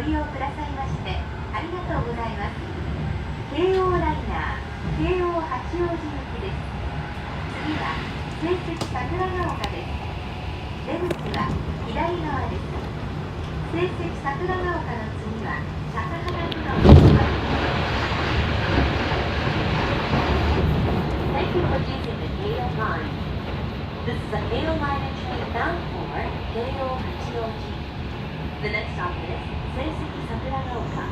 利用くださいましてありがとうございます。京王ライナー京王八王子行きです。次は成績桜ヶ丘です。出口は左側です。成績桜ヶ丘の次は高畑不動です。Thank you for using the KO line. This is a KO line train bound for KO Hachioji. The next stop is Seiseki Sakuragaoka,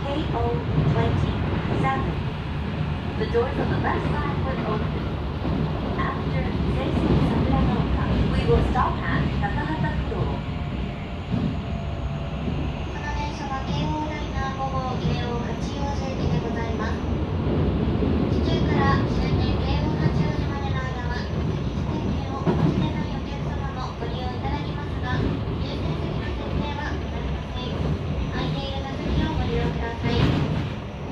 KO 27. The doors on the left side will open. After Seiseki Sakuragaoka, we will stop at Takahata Fudo. この電車は京王ライナー5号京王八王子行きでございます。途中から終点京王八王子までの間は席指定券をお持ちでないお客様もご利用いただけますが、優先席の設定はございません。空いている座席をご利用ください。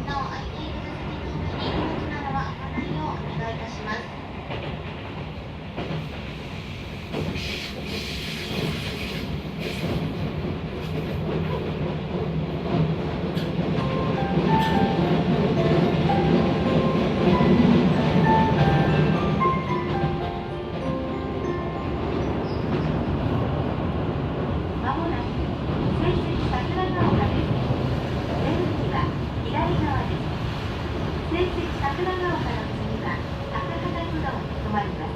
なお、空いている座席の上に荷物などは置かないようお願いいたします。まもなく成績桜ヶ丘です。出口は左側です。成績桜ヶ丘の次は高畑不動に停まります。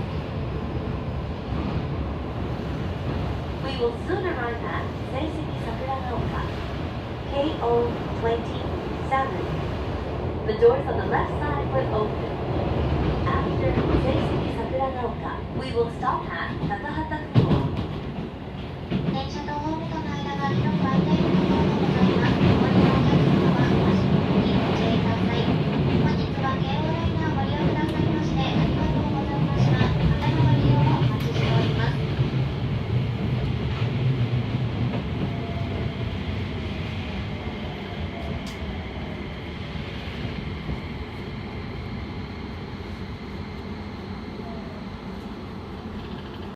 We will soon arrive at Seiseki Sakuragaoka, KO 27. The doors on the left side will open. After Seiseki Sakuragaoka, we will stop at Takahata